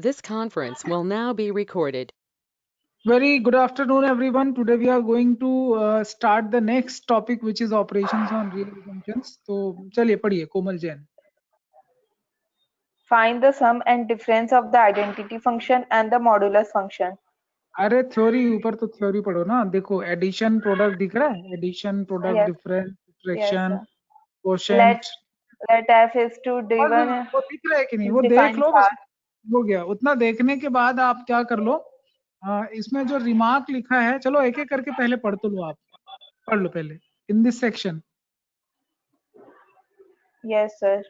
This conference will now be recorded. Very good afternoon, everyone. Today we are going to start the next topic, which is operations on real functions. तो चलिए पढ़िए कोमल Jain. Find the sum and difference of the identity function and the modulus function. अरे theory ऊपर तो theory पढ़ो ना. देखो addition product दिख रहा है. Addition product Yes. Difference Yes, subtraction sir. Quotient. Let f is to d1 वो दिख रहा है कि नहीं वो देख defines लो. बस R. हो गया. उतना देखने के बाद आप क्या कर लो. इसमें जो रिमार्क लिखा है चलो एक एक करके पहले पढ़ तो लो. आप पढ़ लो पहले in this section. Yes, sir.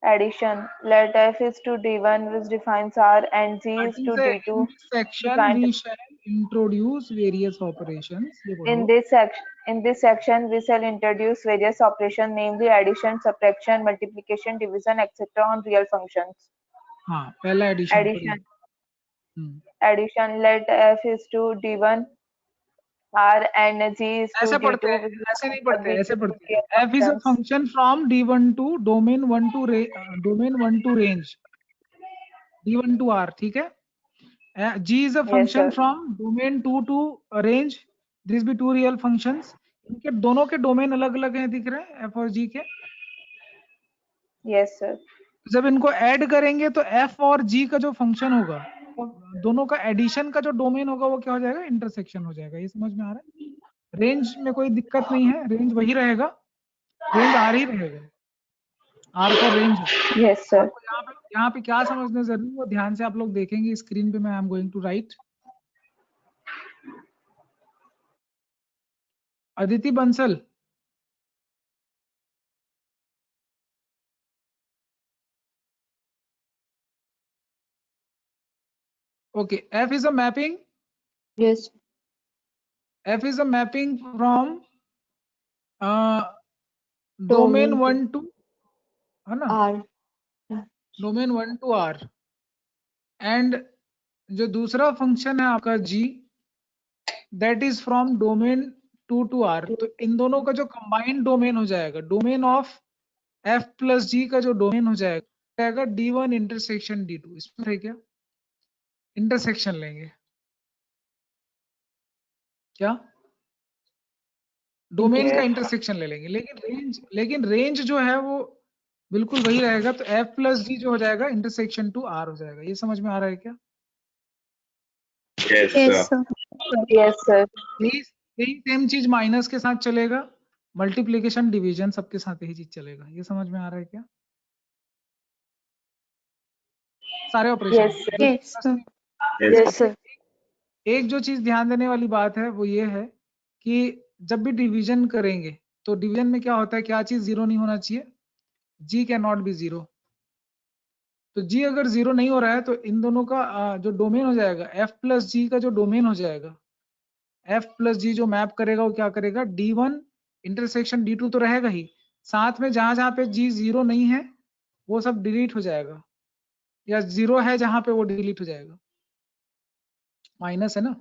Addition. Let f is to d1 which defines R and g is to d2. In this section define we the- shall introduce various operations. ये बोलो. In this section, we shall introduce various operations, namely addition, subtraction, multiplication, division, etc. on real functions. हाँ पहला addition. Addition. Addition. Let f is to d1 R and g is to ऐसे d2. पढ़ते हैं. ऐसे नहीं पढ़ते. ऐसे पढ़ते हैं. f is a functions. function from d1 to domain 1 to domain 1 to range d1 to r. ठीक है. g is a function sir. from domain 2 to range. These be two real functions. इनके दोनों के डोमेन अलग अलग हैं. दिख रहे हैं f और g के. Yes, sir. जब इनको ऐड करेंगे तो f और g का जो फंक्शन होगा दोनों का एडिशन का जो डोमेन होगा वो क्या हो जाएगा. इंटरसेक्शन हो जाएगा. ये समझ में आ रहा है. रेंज में कोई दिक्कत नहीं है. रेंज वही रहेगा. रेंज आर ही रहेगा. R for range. Yes, sir. यहाँ पे क्या समझना जरूरी है वो ध्यान से आप लोग देखेंगे स्क्रीन पे. मैं I am going to write. Aditi Bansal. Okay, f is a mapping. Yes. F is a mapping from domain 1 to है ना. R. domain 1 to R. and जो दूसरा फंक्शन है आपका g that is from domain 2 to R. तो इन दोनों का जो कंबाइंड डोमेन हो जाएगा domain of f plus g का जो डोमेन हो जाएगा d1 इंटरसेक्शन d2. इसमें है क्या इंटरसेक्शन लेंगे क्या डोमेन का इंटरसेक्शन ले लेंगे. लेकिन रेंज जो है वो बिल्कुल वही रहेगा. तो f plus g जो हो जाएगा इंटरसेक्शन टू r हो जाएगा. ये समझ में आ रहा है क्या. Yes, sir. Yes, sir. यही सेम चीज माइनस के साथ चलेगा. मल्टीप्लीकेशन डिवीजन सबके साथ यही चीज चलेगा. ये समझ में आ रहा है क्या सारे operation. Yes, sir. Yes, sir. एक जो चीज ध्यान देने वाली बात है वो ये है कि जब भी डिवीजन करेंगे तो डिवीजन में क्या होता है क्या चीज जीरो नहीं होना चाहिए. g can not be zero. तो g अगर जीरो नहीं हो रहा है तो इन दोनों का जो डोमेन हो जाएगा f प्लस जी का जो डोमेन हो जाएगा f प्लस जी जो मैप करेगा वो क्या करेगा d1 इंटरसेक्शन d2 तो रहेगा ही. साथ में जहां जहां पे g जीरो नहीं है वो सब डिलीट हो जाएगा या जीरो है जहां पे वो डिलीट हो जाएगा. माइनस है ना.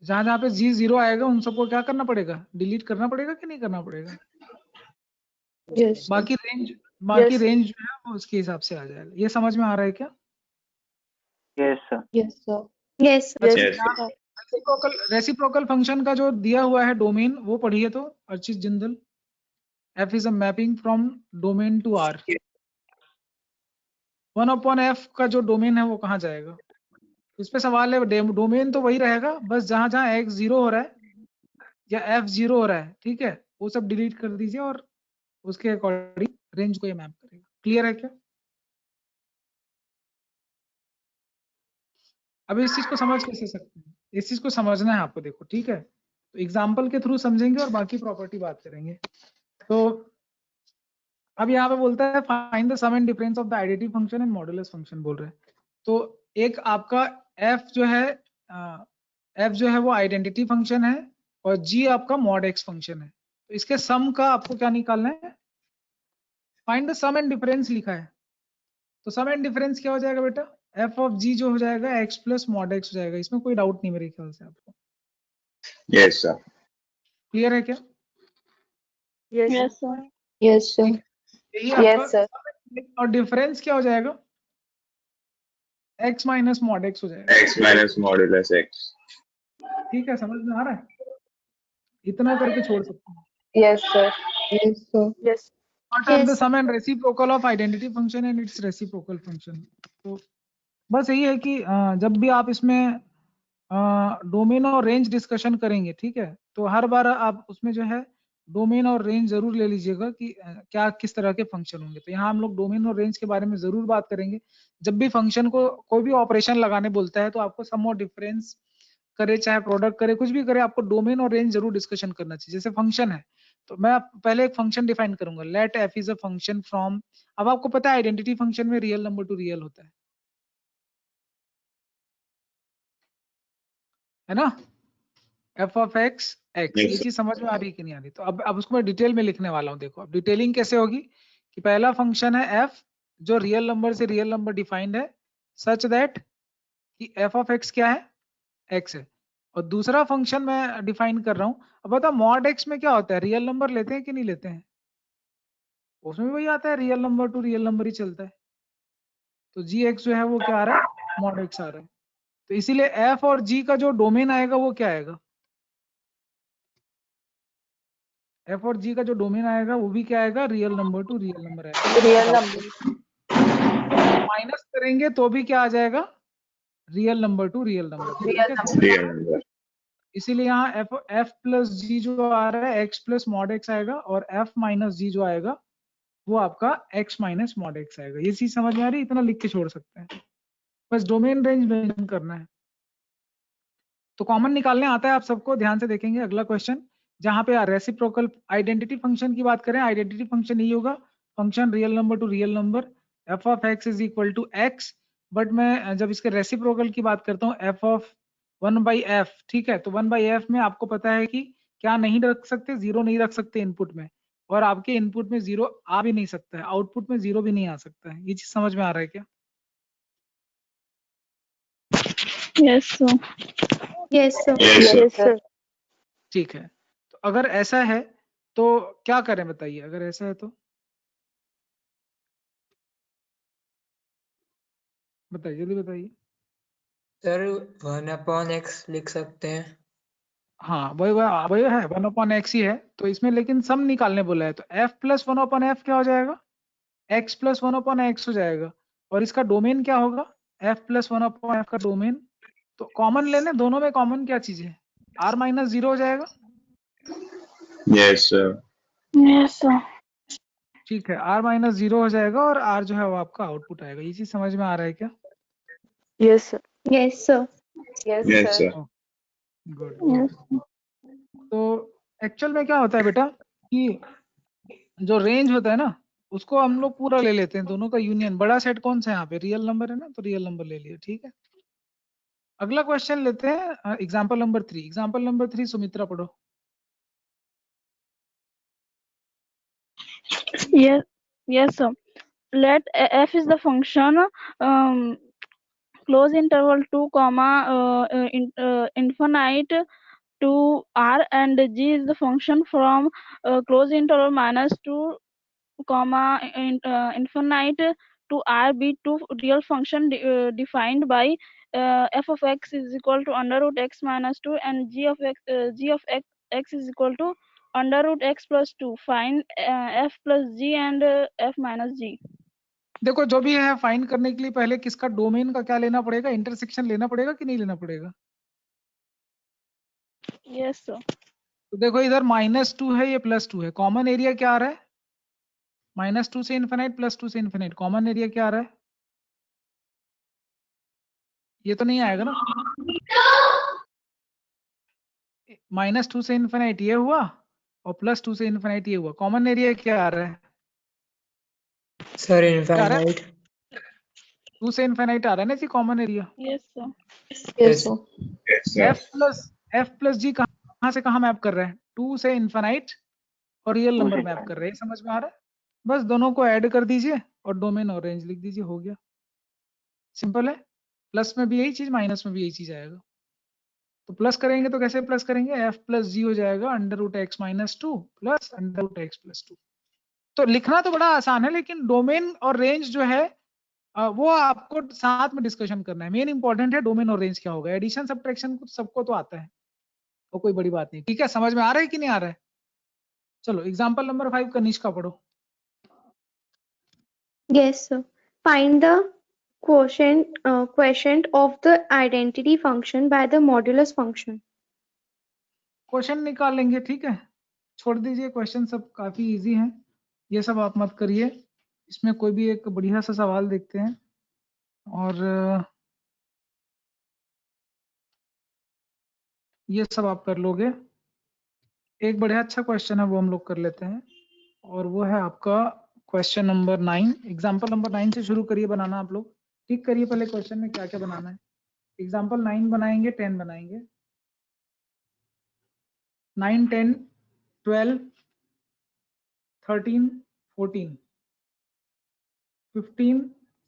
जहां जहां पे g जीरो आएगा उन सबको क्या करना पड़ेगा डिलीट करना पड़ेगा कि नहीं करना पड़ेगा. Yes. बाकी रेंज जो है वो उसके हिसाब से आ जाएगा. ये समझ में आ रहा है क्या. Yes, sir. Yes, sir. Yes. Reciprocal function का जो दिया हुआ है डोमेन वो पढ़िए तो Archit Jindal. f is a mapping from domain to R. 1/f का जो डोमेन है वो कहाँ जाएगा. इस पे सवाल है. डोमेन तो वही रहेगा बस जहां जहां x जीरो हो रहा है या f जीरो हो रहा है ठीक है वो सब डिलीट कर दीजिए और उसके अकॉर्डिंग रेंज को ये मैप करेगा. क्लियर है क्या. अब इस चीज को समझ कैसे सकते हैं. इस चीज को समझना है आपको. देखो ठीक है तो एग्जाम्पल के थ्रू समझेंगे और बाकी प्रॉपर्टी बात करेंगे. तो अब यहाँ पे बोलता है find the sum and difference of the identity function and modulus function बोल रहे हैं. तो एक आपका f जो है वो आइडेंटिटी फंक्शन है और g आपका मॉड x फंक्शन है. तो इसके सम का आपको क्या निकालना है. Find the sum and difference लिखा है. तो सम एंड डिफरेंस क्या हो जाएगा बेटा f ऑफ g जो हो जाएगा x प्लस मॉड x हो जाएगा. इसमें कोई डाउट नहीं मेरे ख्याल से आपको. Yes sir. क्लियर है क्या. Yes, sir. Yes, sir. यही Yes, आपका sir. और डिफरेंस क्या हो जाएगा x माइनस मॉड x हो जाएगा। X minus modulus X. ठीक है, समझ में आ रहा है? इतना करके छोड़ सकते हैं। Yes, sir. Yes, sir. Yes. What are the Yes. sum and reciprocal of identity function and its reciprocal function? तो बस यही है कि जब भी आप इसमें डोमेन और रेंज डिस्कशन करेंगे, ठीक है, तो हर बार आप उसमें जो है डोमेन और रेंज जरूर ले लीजिएगा कि क्या किस तरह के फंक्शन होंगे। तो यहाँ हम लोग डोमेन और रेंज के बारे में जरूर बात करेंगे। जब भी फंक्शन को कोई भी ऑपरेशन लगाने बोलता है तो आपको सम और डिफरेंस करे, चाहे प्रोडक्ट करे, कुछ भी करे, आपको डोमेन और रेंज जरूर डिस्कशन करना चाहिए। जैसे फंक्शन है तो मैं पहले एक फंक्शन डिफाइन करूंगा, let f is a function from. अब आपको पता है आइडेंटिटी फंक्शन में रियल नंबर टू रियल होता है ना, f of x x. Yes, ये sir. चीज समझ में आ रही है कि नहीं आ रही? तो अब उसको मैं डिटेल में लिखने वाला हूँ। देखो अब डिटेलिंग कैसे होगी कि पहला फंक्शन है एफ जो रियल नंबर से रियल नंबर डिफाइंड है सच दैट कि एफ ऑफ एक्स क्या है, एक्स है। और दूसरा फंक्शन मैं डिफाइन कर रहा हूँ। अब बताओ मॉड एक्स में क्या होता है, रियल नंबर लेते हैं कि नहीं लेते हैं? उसमें भी वही आता है, real number to real number ही चलता है। तो जी एक्स जो है वो क्या आ रहा है, मॉड एक्स आ रहा है। तो इसीलिए एफ और जी का जो डोमेन आएगा वो क्या आएगा, एफ और जी का जो डोमेन आएगा वो भी क्या आएगा, real number to real number आएगा। Real number. माइनस करेंगे तो भी क्या आ जाएगा, real number to real number. Real ठीक है, number. Real number. इसीलिए यहाँ एफ प्लस जी जो आ रहा है एक्स प्लस मॉड एक्स आएगा और एफ माइनस जी जो आएगा वो आपका एक्स माइनस मॉड एक्स आएगा। ये चीज समझ में आ रही है? इतना लिख के छोड़ सकते हैं, बस डोमेन रेंज मेंशन करना है। तो कॉमन निकालने आता है आप सबको, ध्यान से देखेंगे अगला क्वेश्चन जहां पे रेसिप्रोकल आइडेंटिटी फंक्शन की बात करें। आइडेंटिटी फंक्शन यही होगा, function real number to real number, f of x is equal to x. But मैं जब इसके रेसिप्रोकल की बात करता हूँ एफ ऑफ 1/f, ठीक है, तो 1/f में आपको पता है कि क्या नहीं रख सकते, जीरो नहीं रख सकते इनपुट में, और आपके इनपुट में जीरो आ भी नहीं सकता है, आउटपुट में जीरो भी नहीं आ सकता है। ये चीज समझ में आ रहा है क्या? Yes, sir. Yes, sir. Yes, sir. Yes, sir. ठीक है, तो अगर ऐसा है तो क्या करें बताइए, अगर ऐसा है तो बताइए, जल्दी बताइए। सर 1/x लिख सकते हैं। हाँ वही है, 1/x ही है। तो इसमें लेकिन सम निकालने बोला है, तो f प्लस 1/f क्या हो जाएगा, x प्लस 1/x हो जाएगा। और इसका डोमेन क्या होगा, f प्लस 1/f का डोमेन। तो कॉमन लेने, दोनों में कॉमन क्या चीज है, r माइनस जीरो हो जाएगा। Yes, sir. Yes, sir. ठीक है, r माइनस जीरो हो जाएगा और r जो है वो आपका आउटपुट आएगा। ये चीज समझ में आ रहा है क्या? Yes, sir. Yes, sir. Yes, Yes, sir. sir. Good. Yes. तो एक्चुअल में क्या होता है बेटा कि जो रेंज होता है ना उसको हम लोग पूरा ले लेते हैं, दोनों का यूनियन। बड़ा सेट कौन सा है यहाँ पे, रियल नंबर है ना, तो रियल नंबर ले लिया। ठीक है, अगला क्वेश्चन लेते हैं, example number 3। Example number 3 Sumitra पढ़ो। Yes, yes, sir. Let f is the function close interval 2 comma infinite to r, and g is the function from close interval minus 2 comma infinite to r be two real function defined by f of x is equal to under root x minus 2 and g of x is equal to under root x plus 2. Find f plus g and f minus g. देखो जो भी है find करने के लिए पहले किसका domain का क्या लेना पड़ेगा, इंटरसेक्शन लेना पड़ेगा कि नहीं लेना पड़ेगा? Yes, sir. तो देखो इधर -2 है, ये +2 है, कॉमन एरिया क्या आ रहा है, -2 से इन्फिनाइट +2 से इन्फिनाइट, कॉमन एरिया क्या आ रहा है, ये तो नहीं आएगा ना। -2 से इन्फिनाइट ये हुआ और +2 से इन्फिनाइट ये हुआ, कॉमन एरिया क्या आ रहा है, सर क्या आ रहा है, इनफाइनाइट। 2 से इन्फिनाइट आ रहा है ना जी common area. Yes, sir. Yes, sir. Yes, sir. f plus g कहाँ से कहाँ मैप कर रहे हैं, 2 से इन्फिनाइट और रियल नंबर मैप कर रहे हैं, समझ में आ रहा है? बस दोनों को ऐड कर दीजिए और डोमेन और रेंज लिख दीजिए, हो गया, सिंपल है। प्लस में भी यही चीज, माइनस में भी यही चीज आएगा। तो प्लस करेंगे तो कैसे प्लस करेंगे, f प्लस जी हो जाएगा under root x minus 2 plus under root x plus 2। तो लिखना तो बड़ा आसान है, लेकिन डोमेन और रेंज जो है वो आपको साथ में डिस्कशन करना है। मेन इंपॉर्टेंट है डोमेन और रेंज क्या होगा। एडिशन सब्ट्रैक्शन सबको तो आता है, वो कोई बड़ी बात नहीं। ठीक है, समझ में आ रहा है कि नहीं आ रहा है? चलो एग्जांपल नंबर 5 कनिष्का पढ़ो। Yes, sir. Find the quotient of the identity function by the modulus function. Question निकाल लेंगे, ठीक है, छोड़ दीजिए, क्वेश्चन सब काफी इजी हैं, ये सब आप मत करिए। इसमें कोई भी एक बढ़िया सा सवाल देखते हैं, और ये सब आप कर लोगे। एक बढ़िया अच्छा क्वेश्चन है वो हम लोग कर लेते हैं, और वो है आपका क्वेश्चन नंबर 9। एग्जाम्पल नंबर 9 से शुरू करिए बनाना आप लोग। ठीक करिए पहले क्वेश्चन में क्या क्या बनाना है। एग्जाम्पल 9 बनाएंगे, 10 बनाएंगे, 9, 10, 12, 13, 14, 15,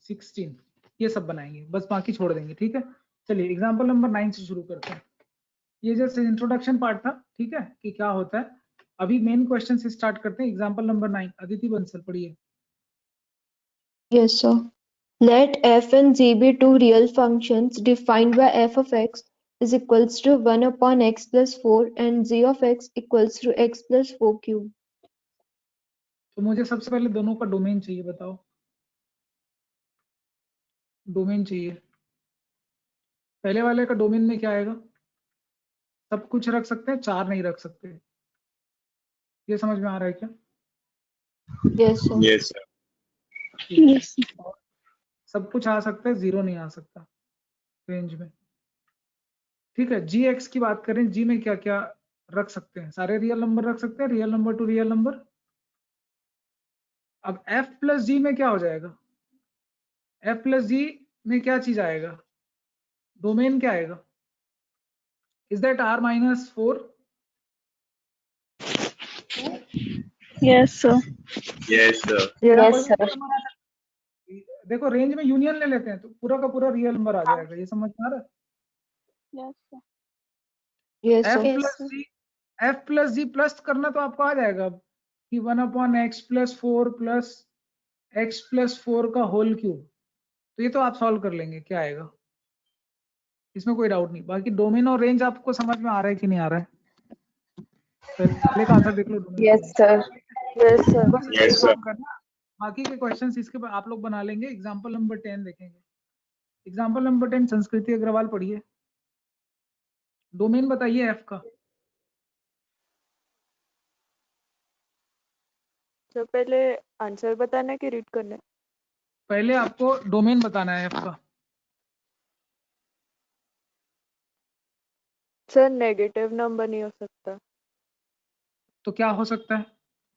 16, ये सब बनाएंगे, बस बाकी छोड़ देंगे। ठीक है, चलिए एग्जाम्पल नंबर 9 से शुरू करते हैं। ये जैसे इंट्रोडक्शन पार्ट था, ठीक है, कि क्या होता है। अभी मेन क्वेश्चन से स्टार्ट करते हैं। एग्जाम्पल नंबर 9, अदिति बंसल पढ़िए। Yes, sir. Let f and g be two real functions defined by f of x is equals to 1 upon x plus 4 and g of x equals to x plus 4 cube. तो मुझे सबसे पहले दोनों का domain चाहिए, बताओ domain चाहिए। पहले वाले का डोमेन में क्या आएगा? सब कुछ रख सकते हैं, 4 नहीं रख सकते। ये समझ में आ रहा है क्या? Yes, sir. Yes, sir. Yes, sir. और सब कुछ आ सकता है, 0 नहीं आ सकता रेंज में। ठीक है, जी एक्स की बात करें, जी में क्या क्या रख सकते हैं? सारे रियल नंबर रख सकते हैं, real number to real number. अब एफ प्लस जी में क्या हो जाएगा? एफ प्लस जी में क्या चीज आएगा? डोमेन क्या आएगा? Is that r minus 4? Yes, sir. Yes, sir. Yes, sir. देखो रेंज में यूनियन ले लेते हैं तो पूरा का पूरा रियल नंबर आ जाएगा। ये समझ में आ रहा है? Yes, sir. Yes, f sir. Plus g, f plus g plus करना तो आपको आ जाएगा कि 1 upon x plus 4 plus x plus 4 का होल क्यूब। तो ये तो आप सॉल्व कर लेंगे, क्या आएगा, इसमें कोई डाउट नहीं। बाकी डोमेन और रेंज आपको समझ में आ रहा है कि नहीं आ रहा है? पहले का आंसर देख लो। Domain Yes, sir. Yes, sir. बस Yes, एक sir. काम करना, बाकी के क्वेश्चंस इसके बाद आप लोग बना लेंगे। एग्जांपल नंबर 10 देखेंगे। एग्जांपल नंबर 10 संस्कृति अग्रवाल पढ़िए। डोमेन बताइए एफ का। तो पहले आंसर बताना कि रीड करना है? पहले आपको डोमेन बताना है एफ का। सर नेगेटिव नंबर नहीं हो सकता। तो क्या हो सकता है?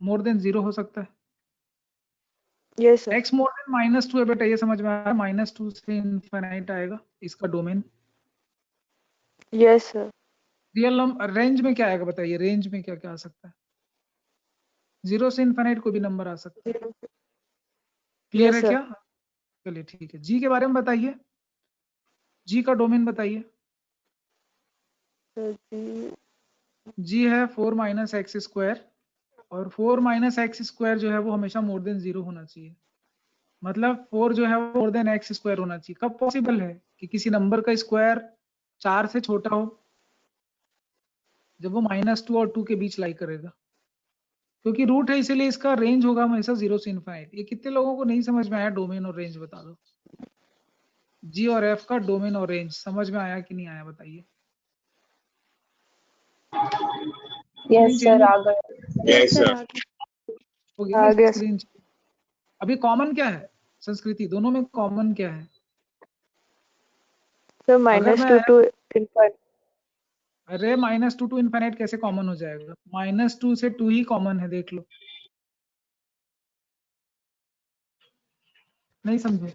मोर देन 0 हो सकता है। Yes sir. X more than -2 है बेटा, ये समझ में आ रहा है? -2 से इनफाइनाइट आएगा इसका domain. Yes sir. Real number range में क्या आएगा बताइए? रेंज में क्या क्या आ सकता है? 0 से इनफाइनाइट कोई भी नंबर आ सकता है। क्लियर Yes, है sir. क्या? चलिए ठीक है, जी के बारे में बताइए। जी का डोमेन बताइए। सर जी जी है 4 माइनस एक्स स्क्वायर, और 4 माइनस एक्स स्क्वायर जो है वो हमेशा मोर देन 0 होना चाहिए। मतलब 4 जो है वो मोर देन एक्स स्क्वायर होना चाहिए। कब पॉसिबल है कि किसी नंबर का स्क्वायर 4 से छोटा हो? जब वो -2 और 2 के बीच लाई करेगा, क्योंकि रूट है इसीलिए इसका रेंज होगा हमेशा 0 से इनफाइनाइट। ये कितने लोगों को नहीं समझ में आया? डोमेन और रेंज बता दो। जी और एफ का डोमेन और रेंज समझ में आया कि नहीं आया बताइए? Yes, sir. आ गया. Yes, sir. हो गया ना आ गया स्क्रीन? अभी कॉमन क्या है संस्कृति? दोनों में कॉमन क्या है? सर अगर -2 मैं to infinite। अरे -2 टू इनफाइनाइट कैसे कॉमन हो जाएगा? -2 से 2 ही कॉमन है, देख लो। नहीं समझे?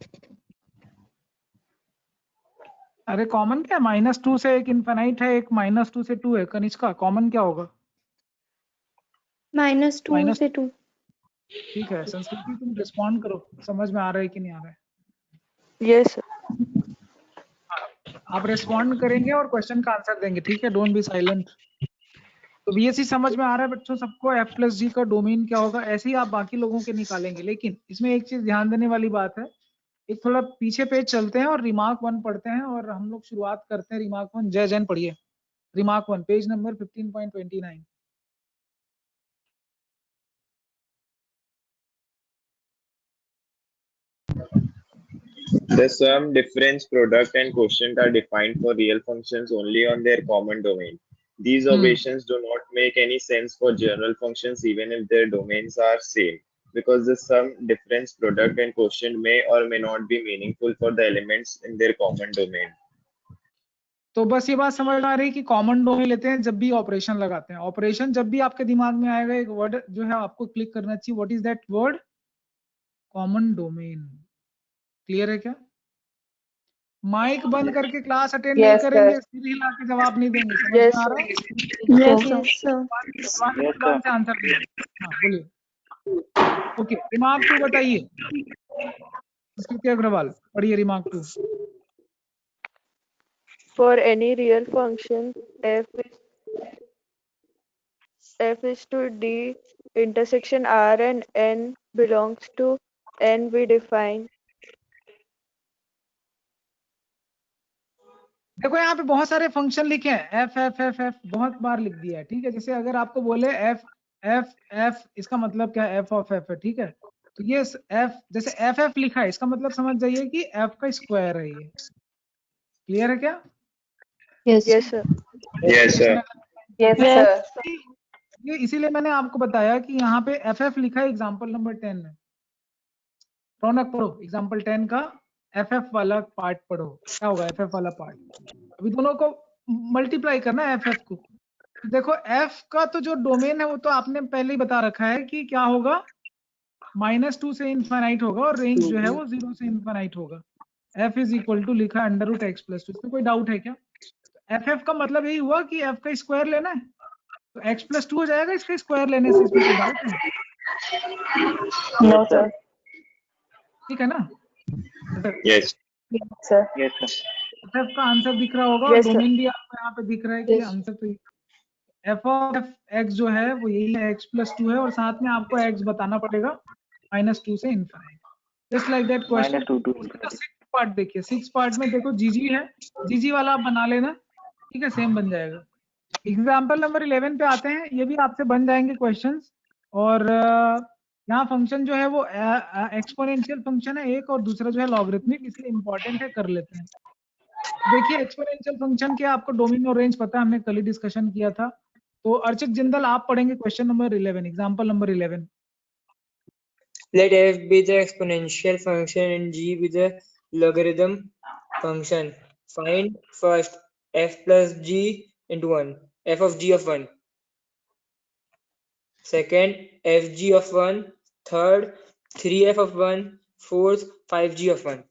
अरे कॉमन क्या है? -2 से एक इनफाइनाइट है, एक -2 से 2 है। कनिष्का कॉमन क्या होगा? -2 से 2. ठीक है, संस्कृति तुम रिस्पॉन्ड करो, समझ में आ रहा है कि नहीं आ रहा है? Yes sir. आप रिस्पॉन्ड करेंगे और क्वेश्चन का आंसर देंगे, ठीक है? Don't be silent. तो बीएससी समझ में आ रहा है बच्चों सबको? एफ प्लस जी का डोमेन क्या होगा? ऐसे ही आप बाकी लोगों के निकालेंगे, लेकिन इसमें एक चीज ध्यान देने वाली बात है, एक थोड़ा पीछे पेज चलते हैं और रिमार्क 1 पढ़ते हैं और हम लोग शुरुआत करते हैं रिमार्क 1। जय जैन पढ़िए remark 1 page number 15.29। The sum, difference, product, and quotient are defined for real functions only on their common domain. These operations do not make any sense for general functions even if their domains are same, because the sum, difference, product, and quotient may or may not be meaningful for the elements in their common domain. तो बस ये बात समझ आ रही कि common domain लेते हैं जब भी ऑपरेशन लगाते हैं। ऑपरेशन जब भी आपके दिमाग में आएगा एक वर्ड जो है आपको क्लिक करना चाहिए, what is that word? Common domain. Clear है क्या? माइक बंद करके क्लास अटेंड नहीं करेंगे, सिर हिला के जवाब नहीं देंगे, समझ में आ रहा है? से आंसर देंगे। हाँ बोलिए। ओके रिमार्क 2 बताइए कृति अग्रवाल, पढ़िए remark 2। For any real function f is to d intersection r and n belongs to n, we define। देखो यहाँ पे बहुत सारे फंक्शन लिखे हैं, एफ एफ एफ एफ बहुत बार लिख दिया है, ठीक है। जैसे अगर आपको बोले एफ एफ एफ, इसका मतलब क्या है? एफ ऑफ एफ है, ठीक है। तो ये एफ जैसे एफ एफ लिखा है, इसका मतलब समझ जाइए कि एफ का स्क्वायर है ये। क्लियर है क्या? Yes. Yes sir। Yes, sir. Yes, sir. ये इसीलिए मैंने आपको बताया कि यहाँ पे एफ एफ लिखा है एग्जाम्पल नंबर 10 में। रौनक पढ़ो एग्जाम्पल 10 का एफ एफ वाला पार्ट पढ़ो, क्या होगा एफ एफ वाला पार्ट? अभी दोनों को मल्टीप्लाई करना है एफ एफ को। तो देखो एफ का तो जो डोमेन है वो तो आपने पहले ही बता रखा है कि क्या होगा, -2 से इनफाइनाइट होगा और रेंज जो है वो 0 से इनफाइनाइट होगा। एफ इज इक्वल टू लिखा √x + 2, इसमें कोई डाउट है क्या? एफ एफ का मतलब यही हुआ कि एफ का स्क्वायर लेना है, तो x + 2 हो जाएगा इसका स्क्वायर लेने से, इसमें कोई डाउट है? No, sir. ठीक है ना? Yes. Yes, sir. Yes, sir. F का आंसर दिख रहा होगा और Yes, sir. डोमेन भी आपको यहाँ पे दिख रहा है कि Yes. आंसर तो एफ ऑफ एक्स जो है वो यही है, x + 2 है और साथ में आपको x बताना पड़ेगा -2 से infinite. Just like that question. Six part देखिए, सिक्स पार्ट में देखो जीजी है, जीजी वाला आप बना लेना, ठीक है, सेम बन जाएगा। एग्जाम्पल नंबर 11 पे आते हैं, ये भी आपसे बन जाएंगे क्वेश्चंस। और यहाँ फंक्शन जो है वो एक्सपोनेंशियल फंक्शन है एक, और दूसरा जो है लॉगरिथमिक, इसलिए इंपॉर्टेंट है, कर लेते हैं। देखिए एक्सपोनेंशियल फंक्शन के आपको डोमेन और रेंज पता है, हमने कल ही डिस्कशन किया था। तो अर्चित जिंदल आप पढ़ेंगे question number 11, example number 11। Let f be the exponential function and g be the logarithm function. Find first f plus g into 1, f of g of 1. Second, fg of 1. Third, 3f of 1. Fourth, 5g of 1.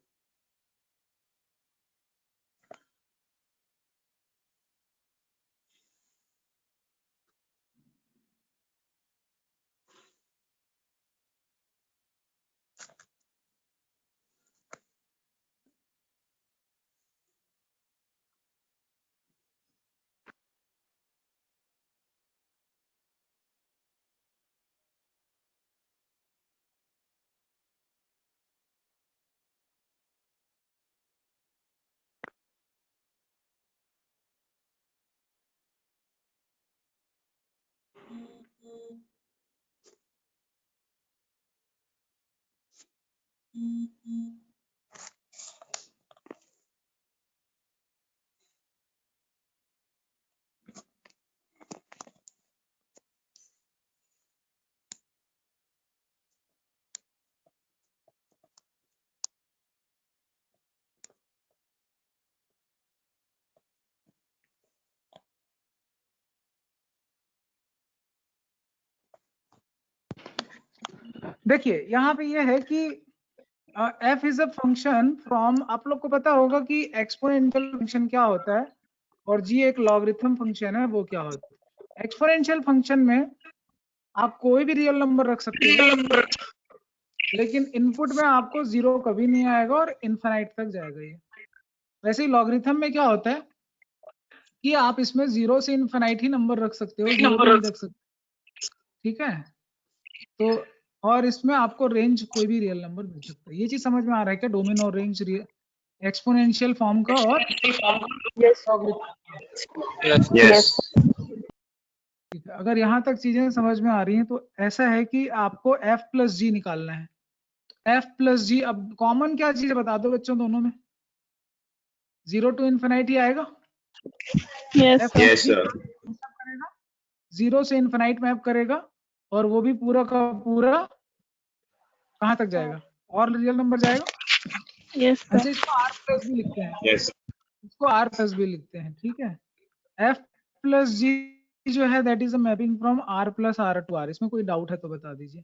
देखिए यहाँ पे ये है कि f is a function from, आप लोग को पता होगा कि एक्सपोनेंशियल फंक्शन क्या होता है और g एक लॉगरिथम फंक्शन है, वो क्या होता है। एक्सपोनेंशियल फंक्शन में आप कोई भी रियल नंबर रख सकते हो, लेकिन इनपुट में आपको 0 कभी नहीं आएगा और इनफाइनाइट तक जाएगा ये। वैसे ही लॉगरिथम में क्या होता है कि आप इसमें 0 से इनफाइनाइट ही नंबर रख सकते हो, 0 भी नहीं रख सकते, ठीक है। तो और इसमें आपको रेंज कोई भी रियल नंबर मिल सकता है। ये चीज समझ में आ रहा है क्या? डोमेन और रेंज एक्सपोनेंशियल फॉर्म का और Yes. Yes. ठीक है। अगर यहाँ तक चीजें समझ में आ रही हैं तो ऐसा है कि आपको f प्लस जी निकालना है। f प्लस जी, अब कॉमन क्या चीज है बता दो बच्चों दोनों में? 0 to इन्फिनाइट ही आएगा। Yes. f Yes, sir. करेगा 0 से इन्फिनाइट मैप करेगा, और वो भी पूरा का पूरा कहाँ तक जाएगा? और रियल नंबर जाएगा। Yes, sir. अच्छा, इसको r प्लस भी लिखते हैं, Yes. इसको r प्लस भी लिखते हैं, ठीक है। f प्लस जी जो है that is a mapping from r plus r to r। इसमें कोई डाउट है तो बता दीजिए।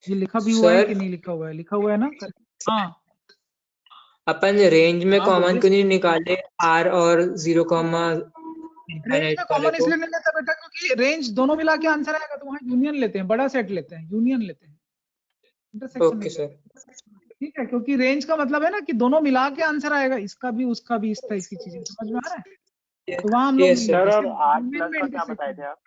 ये लिखा भी हुआ है कि सर नहीं लिखा हुआ है? लिखा हुआ है ना? हाँ अपन रेंज में हाँ, कॉमन बोलिए। क्यों नहीं निकाले r और 0, रेंज इनफाइनाइट में वाले कॉमन को? इसलिए नहीं लेता बेटा क्योंकि रेंज दोनों मिला के आंसर आएगा, तो वहाँ यूनियन लेते हैं, बड़ा सेट लेते हैं, यूनियन लेते हैं, इंटरसेक्शन ओके नहीं सर। लेते। ठीक है, क्योंकि रेंज का मतलब है ना कि दोनों मिला के आंसर आएगा, इसका भी उसका भी, इस टाइप की चीजें समझ में आ रहा है। तो वहाँ हम लोग यस नहीं सर। लेते, सर, और सिर्फ आर डोमेन प्लस में का क्या बताए इंटरसेक्शन। थे आप?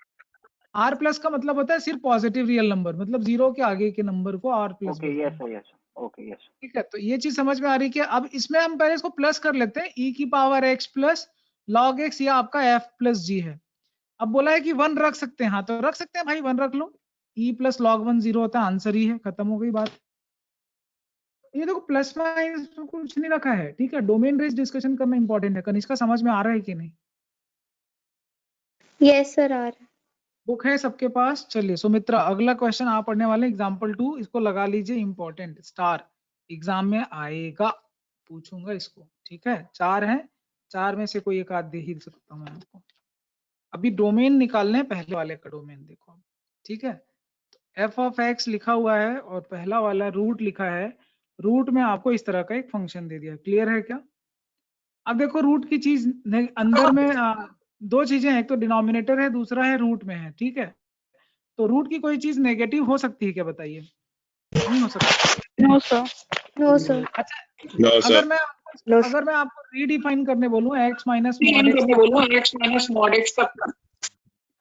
आर प्लस का मतलब होता है सिर्फ पॉजिटिव रियल नंबर, मतलब 0 के आगे के नंबर को आर प्लस ओके, बोलते यस हैं। Sir, yes, okay, yes. ठीक है, तो ये चीज समझ में आ रही है कि अब इसमें हम पहले इसको प्लस कर लेते हैं, e की power x plus log x, या आपका f प्लस जी है। अब बोला है कि 1 रख सकते हैं, हाँ तो रख सकते हैं भाई, 1 रख लो। e प्लस log 1 0 होता है, आंसर ही है, खत्म हो गई बात। ये देखो प्लस माइनस में कुछ नहीं रखा है, ठीक है। डोमेन रेंज डिस्कशन करना इंपॉर्टेंट है। कनिष्का समझ में आ रहा है कि नहीं? Yes, sir, R. बुक है सबके पास? चलिए सुमित्रा, अगला क्वेश्चन आप पढ़ने वाले एग्जाम्पल 2, इसको लगा लीजिए इंपॉर्टेंट, स्टार एग्जाम में आएगा, पूछूंगा इसको, ठीक है। 4 हैं, 4 में से कोई एक आध दे ही सकता हूँ मैं आपको। अभी डोमेन निकालने हैं, पहले वाले का डोमेन देखो, ठीक है। f ऑफ x लिखा हुआ है और पहला वाला रूट लिखा है। रूट में आपको इस तरह का एक फंक्शन दे दिया, क्लियर है क्या? अब देखो रूट की चीज अंदर में दो चीजें हैं, एक तो डिनोमिनेटर है, दूसरा है रूट में है, ठीक है। तो रूट की कोई चीज नेगेटिव हो सकती है क्या, बताइए? नहीं हो सकती। No, sir. No, sir. अच्छा, No, sir. अगर मैं आपको रीडिफाइन करने बोलूं x माइनस मॉड x,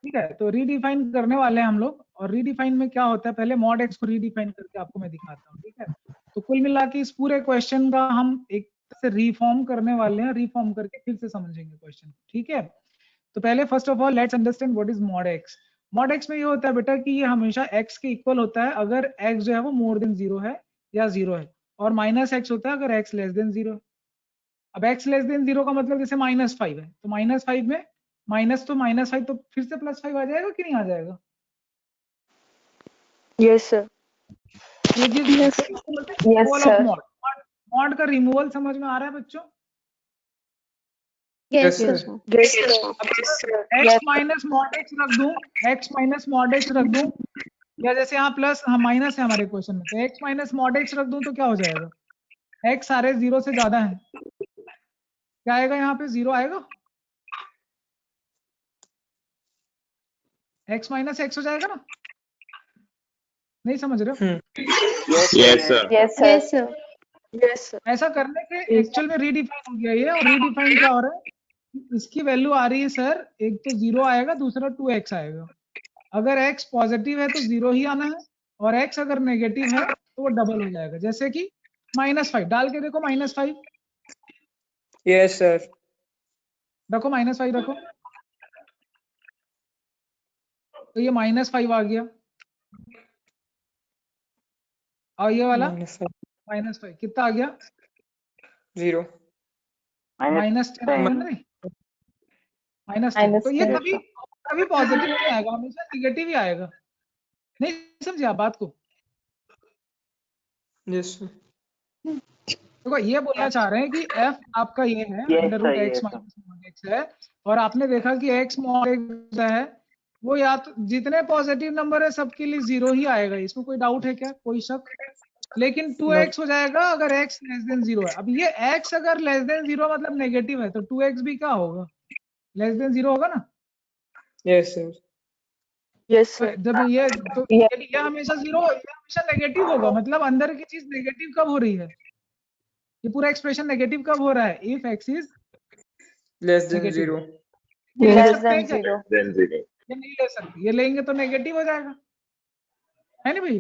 ठीक है, तो रीडिफाइन करने वाले हैं हम लोग। और रीडिफाइन में क्या होता है, पहले मॉड x को रीडिफाइन करके आपको मैं दिखाता हूँ, ठीक है। तो कुल मिला के इस पूरे क्वेश्चन का हम एक से रिफॉर्म करने वाले हैं, रिफॉर्म करके फिर से समझेंगे क्वेश्चन, ठीक है। तो पहले first of all let's understand what is mod x। Mod x में ये होता है बेटा कि ये हमेशा x के इक्वल होता है अगर x जो है वो मोर देन 0 है या 0 है, और माइनस x होता है अगर x लेस देन 0 है। अब x लेस देन 0 का मतलब जैसे -5 है, तो -5 में माइनस, तो -5 तो फिर से +5 आ जाएगा कि नहीं आ जाएगा? Yes, sir. ये चीज Yes. Yes, sir. मॉड का रिमूवल समझ में आ रहा है बच्चों? Yes, sir. sir. Yes, sir. x minus mod x रख दूं, x माइनस मॉड x रख दूं, या जैसे यहाँ प्लस हम माइनस है हमारे क्वेश्चन में, तो x माइनस मॉड x रख दूं तो क्या हो जाएगा? x सारे 0 से ज्यादा है, क्या आएगा यहाँ पे? 0 आएगा। x माइनस x हो जाएगा ना? नहीं समझ रहे हो? Yes, sir. Yes, sir. Yes, sir. Yes, sir. ऐसा करने के एक्चुअल में रीडिफाइन हो गया ये। और रीडिफाइन क्या हो रहा है, इसकी वैल्यू आ रही है सर, एक तो 0 आएगा, दूसरा 2x आएगा। अगर x पॉजिटिव है तो 0 ही आना है, और x अगर नेगेटिव है तो वो डबल हो जाएगा। जैसे कि -5 डाल के देखो, -5 यस सर। रखो, -5 रखो, तो ये -5 आ गया। और ये वाला -5 कितना आ गया? 0 -10 आ गया नहीं, -10। तो ये कभी पॉजिटिव नहीं आएगा, हमेशा निगेटिव ही आएगा। नहीं समझे आप बात को? Yes sir. देखो ये बोलना चाह रहे हैं कि f आपका ये है √x माइनस मॉड x है, और आपने देखा कि x मॉड x है वो या तो जितने पॉजिटिव नंबर है सबके लिए 0 ही आएगा। इसमें कोई डाउट है क्या, कोई शक? लेकिन 2x हो जाएगा अगर x लेस देन 0 है। अब ये x अगर लेस देन 0 मतलब नेगेटिव है, तो 2x भी क्या होगा? लेस देन 0 होगा ना? Yes sir. Yes, तो sir. जब ये तो ये हमेशा 0, ये हमेशा नेगेटिव होगा। मतलब अंदर की चीज नेगेटिव कब हो रही है? ये पूरा एक्सप्रेशन नेगेटिव कब हो रहा है? If x is less than negative. 0। ये ले Less सकते हैं than क्या? 0. Then 0. ये नहीं ले सकते, ये लेंगे तो नेगेटिव हो जाएगा। है नहीं भाई?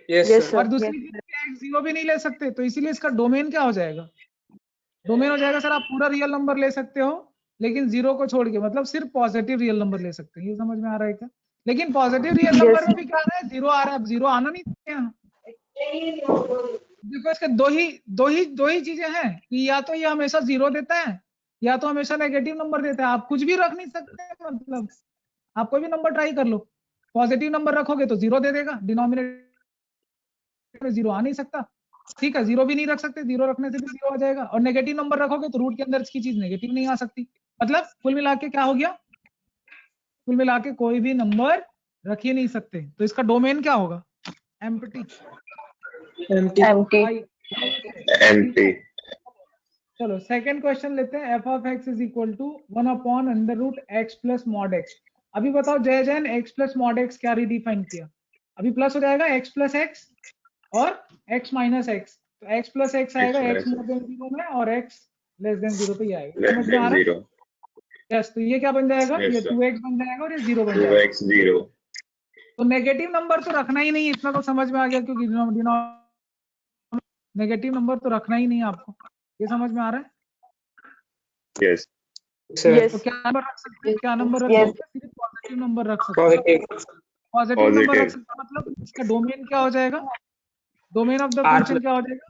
Yes, Yes, sir. sir. और दूसरी चीज x जीरो भी नहीं ले सकते, तो इसीलिए इसका डोमेन क्या हो जाएगा? डोमेन हो जाएगा सर आप पूरा रियल नंबर ले सकते हो लेकिन जीरो को छोड़ के, मतलब सिर्फ पॉजिटिव रियल नंबर ले सकते हैं। ये समझ में आ रहा है क्या? लेकिन पॉजिटिव रियल नंबर Yes. में भी क्या आ रहा है? जीरो आ रहा है। अब जीरो आना नहीं चाहिए यहाँ। देखो इसके दो ही चीजें हैं कि या तो ये हमेशा जीरो देता है या तो हमेशा नेगेटिव नंबर देता है। आप कुछ भी रख नहीं सकते, मतलब आप कोई भी नंबर ट्राई कर लो, पॉजिटिव नंबर रखोगे तो जीरो दे देगा, डिनोमिनेटर में जीरो आ नहीं सकता। ठीक है, जीरो भी नहीं रख सकते, जीरो रखने से भी जीरो आ जाएगा। और नेगेटिव नंबर रखोगे तो रूट के अंदर की चीज नेगेटिव नहीं आ सकती। मतलब कुल मिला के क्या हो गया? कुल मिला के कोई भी नंबर रख ही नहीं सकते, तो इसका डोमेन क्या होगा? एम्प्टी। Empty. empty. चलो सेकंड क्वेश्चन लेते हैं। f of x is equal to 1 upon under root x plus mod x। अभी बताओ जय Jain, x plus mod x क्या रिडिफाइन किया? अभी प्लस हो जाएगा x plus x और x minus x, तो x plus x आएगा x more than 0 में और x less than 0 पे ही आएगा। Less समझ में आ than रहा है? zero. यस, तो ये क्या बन जाएगा? Yes, ये sir. 2x बन जाएगा और ये 0 बन जाएगा। 2x 0. तो नेगेटिव नंबर तो रखना ही नहीं, इतना तो समझ में आ गया, क्योंकि नेगेटिव नंबर तो रखना ही नहीं है आपको। ये समझ में आ रहा है? Yes. Sir. Yes. तो क्या नंबर रख सकते हैं? क्या नंबर रख Yes. सकते हैं? सिर्फ पॉजिटिव नंबर रख सकते हैं। Positive. पॉजिटिव नंबर रख Positive. सकते हैं, मतलब इसका डोमेन क्या हो जाएगा? Domain of the R function क्या हो जाएगा?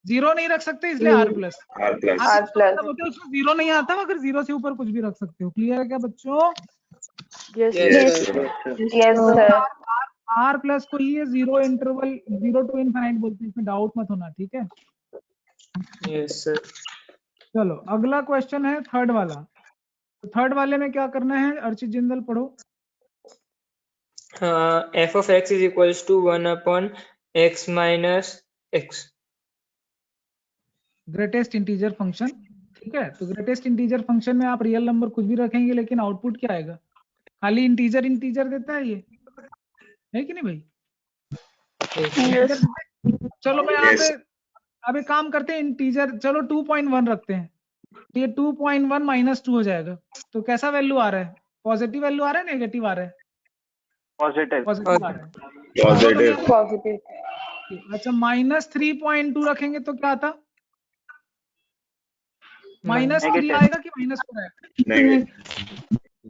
जीरो नहीं रख सकते इसलिए r plus. R plus. R plus. मतलब होता है उसमें जीरो नहीं आता, मगर जीरो से ऊपर कुछ भी रख सकते हो। क्लियर है क्या बच्चों? Yes, Yes, Yes, sir. sir. Yes, sir. r plus को ही zero interval, zero to infinite बोलते हैं, इसमें डाउट मत होना, ठीक है? Yes, sir. चलो अगला क्वेश्चन है थर्ड वाला। तो थर्ड वाले में क्या करना है? अर्चित जिंदल पढ़ो। F of x is equals to 1 upon x minus x. Greatest integer function, ठीक है? तो ग्रेटेस्ट इंटीजर फंक्शन में आप रियल नंबर कुछ भी रखेंगे लेकिन आउटपुट क्या आएगा? खाली इंटीजर इंटीजर देता है, ये है कि नहीं भाई? Yes. चलो मैं यहाँ Yes. पे अब एक काम करते हैं, इंटीजर चलो 2.1 रखते हैं, तो ये 2.1 माइनस 2 हो जाएगा। तो कैसा वैल्यू आ रहा है? पॉजिटिव वैल्यू आ रहा है, नेगेटिव आ रहा है? पॉजिटिव आ रहा है। Positive. Positive. अच्छा माइनस 3.2 रखेंगे तो क्या आता? माइनस 3 आएगा कि माइनस 4 आएगा? Negative.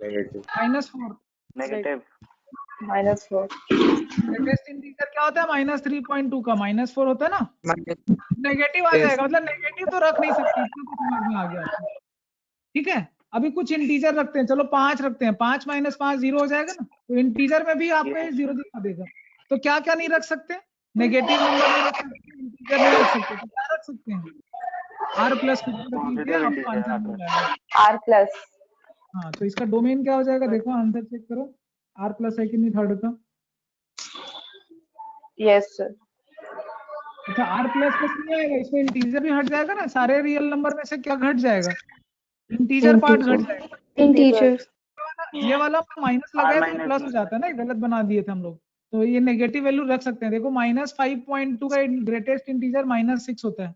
Negative. Minus 4। Negative. -4. Greatest integer क्या होता है? माइनस 3.2 का माइनस 4 होता है ना? नेगेटिव आ Yes. जाएगा, मतलब नेगेटिव तो रख नहीं सकते, इतना तो समझ में आ गया आपको, ठीक है? अभी कुछ इंटीजर रखते हैं, चलो 5 रखते हैं। 5 माइनस 5 0 हो जाएगा ना? तो इंटीजर में भी आपको ये 0 दिखा देगा। तो क्या क्या नहीं रख सकते? नेगेटिव नंबर नहीं रख सकते, इंटीजर नहीं रख सकते, तो क्या रख सकते हैं? r प्लस कुछ भी रख लीजिए, आपको आंसर मिल जाएगा। R plus. हाँ, तो इसका डोमेन क्या हो जाएगा? देखो आंसर चेक करो, r प्लस है कि नहीं थर्ड का? Yes, sir. अच्छा r प्लस कुछ नहीं आएगा, इसमें इंटीजर भी हट जाएगा ना? सारे रियल नंबर में से क्या घट जाएगा? इंटीजर पार्ट घट जाएगा। Integer. ये वाला माइनस लगा है तो ये प्लस हो जाता है ना, ये गलत बना दिए थे हम लोग। तो ये नेगेटिव वैल्यू रख सकते हैं। देखो माइनस 5.2 का ग्रेटेस्ट इंटीजर माइनस 6 होता है।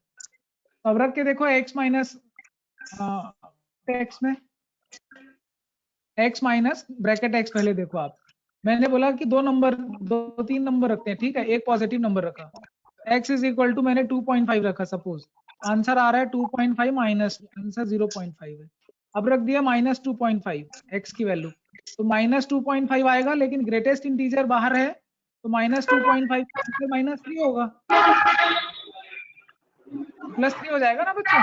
तो अब रख के देखो x माइनस x में x माइनस ब्रैकेट x पहले देखो आप। मैंने बोला कि दो तीन नंबर रखते हैं, ठीक है? एक पॉजिटिव नंबर रखा, x इज इक्वल टू मैंने 2.5 रखा सपोज, आंसर आ रहा है 2.5 माइनस आंसर 0.5 है। अब रख दिया माइनस 2.5 x की वैल्यू, तो माइनस 2.5 आएगा, लेकिन ग्रेटेस्ट इंटीजर बाहर है तो माइनस 2.5 आंसर माइनस 3 होगा, प्लस 3 हो जाएगा ना बच्चों?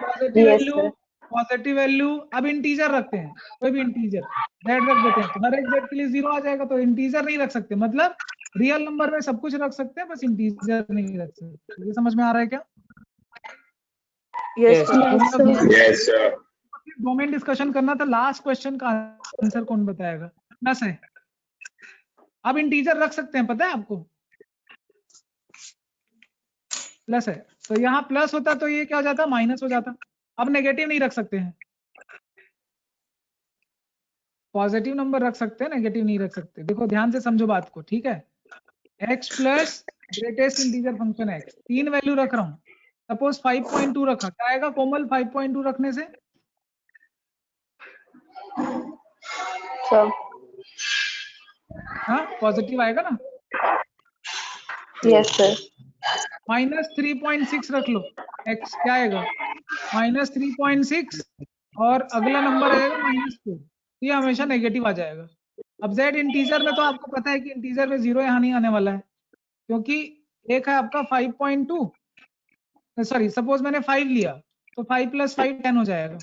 Positive Yes, value, sir. Positive value. अब इंटीजर रखते हैं, कोई भी इंटीजर z रख देते हैं, तो हर एक z के लिए 0 आ जाएगा। तो इंटीजर नहीं रख सकते, मतलब रियल नंबर में सब कुछ रख सकते हैं, बस इंटीजर नहीं रख सकते। ये समझ में आ रहा है क्या? Yes, Yes. sir. Yes, sir. Yes, sir. Domain discussion करना था। लास्ट क्वेश्चन का आंसर कौन बताएगा? प्लस है। अब इंटीजर रख सकते हैं, पता है आपको? प्लस है, तो यहाँ प्लस होता तो ये क्या हो जाता? माइनस हो जाता। अब नेगेटिव नहीं रख सकते हैं, पॉजिटिव नंबर रख सकते हैं, नेगेटिव नहीं रख सकते। देखो ध्यान से समझो बात को, ठीक है? x plus greatest integer function x, 3 value रख रहा हूँ। सपोज 5.2 रखा, क्या आएगा कोमल 5.2 रखने से? So हाँ पॉजिटिव आएगा ना। Yes, sir. -3.6 रख लो, x क्या आएगा -3.6 और अगला नंबर आएगा -4, ये हमेशा नेगेटिव आ जाएगा। अब z इंटीजर में तो आपको पता है कि इंटीजर में 0 यहाँ नहीं आने वाला है, क्योंकि एक है आपका 5.2, सॉरी सपोज मैंने 5 लिया तो 5 + 5 10 हो जाएगा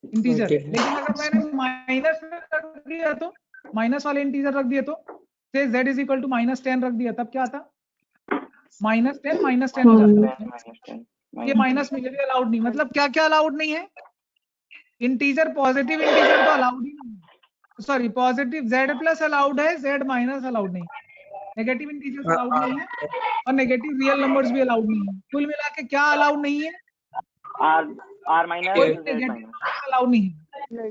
इंटीजर। लेकिन अगर मैंने माइनस में रख दिया तो माइनस वाले इंटीजर रख दिए तो से z = -10 रख दिया, तब क्या आता -10 हो जाता है। ये माइनस में भी अलाउड नहीं, मतलब क्या क्या अलाउड नहीं है, इंटीजर पॉजिटिव इंटीजर तो अलाउड ही नहीं है, सॉरी पॉजिटिव z+ अलाउड है, z- अलाउड नहीं, नेगेटिव इंटीजर्स अलाउड नहीं है और नेगेटिव रियल नंबर्स भी अलाउड नहीं है। कुल मिला के क्या अलाउड नहीं है, कोई भी नेगेटिव अलाउड नहीं है, r-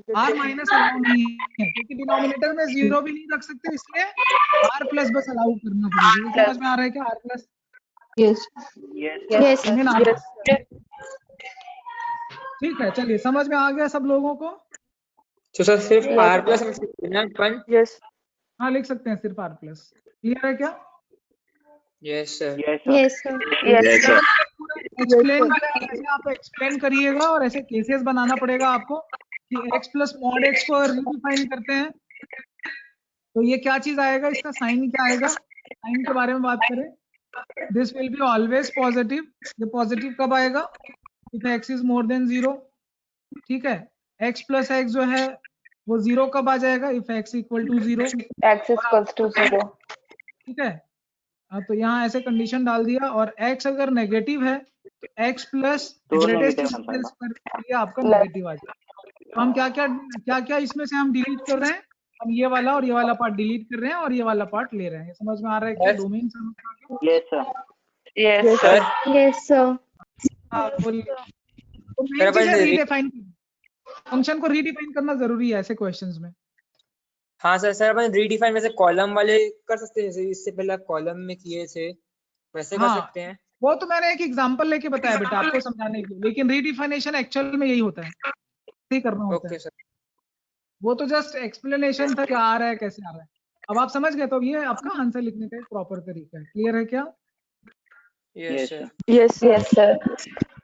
अलाउड नहीं है, क्योंकि डिनोमिनेटर में 0 भी नहीं रख सकते, इसलिए r+ बस अलाउड करना पड़ेगा। समझ में आ रहा है क्या r+? Yes. Yes, sir. Remain r+. ठीक है, चलिए समझ में आ गया सब लोगों को? तो सर सिर्फ r+ लिख सकते हैं ना अपन? Yes. हाँ लिख सकते हैं सिर्फ r+। क्लियर है क्या? Yes sir. Yes, sir. Yes, sir. Explain ऐसे आप एक्सप्लेन करिएगा और ऐसे केसेस बनाना पड़ेगा आपको कि x + mod x को रीडिफाइन करते हैं तो ये क्या चीज आएगा, इसका साइन क्या आएगा, साइन के बारे में बात करें। This will be always positive, ये पॉजिटिव कब आएगा, if x is more than 0, ठीक है। x + x जो है वो 0 कब आ जाएगा, इफ x = 0, X = 0. ठीक है। हाँ तो यहाँ ऐसे कंडीशन डाल दिया, और x अगर नेगेटिव है तो x + ग्रेटेस्ट इंटीजर पर ये आपका नेगेटिव आ जाएगा। तो हम क्या क्या इसमें से हम डिलीट कर रहे हैं, हम ये वाला और ये वाला पार्ट डिलीट कर रहे हैं और ये वाला पार्ट ले रहे हैं। समझ में आ रहा है क्या? डोमेन समझ में आ गया? Yes, sir. Yes, sir. हाँ, बोलिए। तो मेन चीज है रीडिफाइन, फंक्शन को रीडिफाइन करना जरूरी है ऐसे क्वेश्चंस में। हाँ सर, सर अपन रीडिफाइन वैसे कॉलम वाले कर सकते हैं, जैसे इससे पहले कॉलम में किए थे वैसे कर हाँ, सकते हैं। वो तो मैंने एक एग्जांपल लेके बताया बेटा आपको समझाने के लिए, लेकिन रीडिफाइनेशन एक्चुअल में यही होता है, यही करना होता है। Okay sir. वो तो जस्ट एक्सप्लेनेशन था क्या आ रहा है कैसे आ रहा है। अब आप समझ गए, तो ये आपका आंसर लिखने का एक प्रॉपर तरीका है। क्लियर है क्या? Yes sir. Yes, sir. Yes, sir.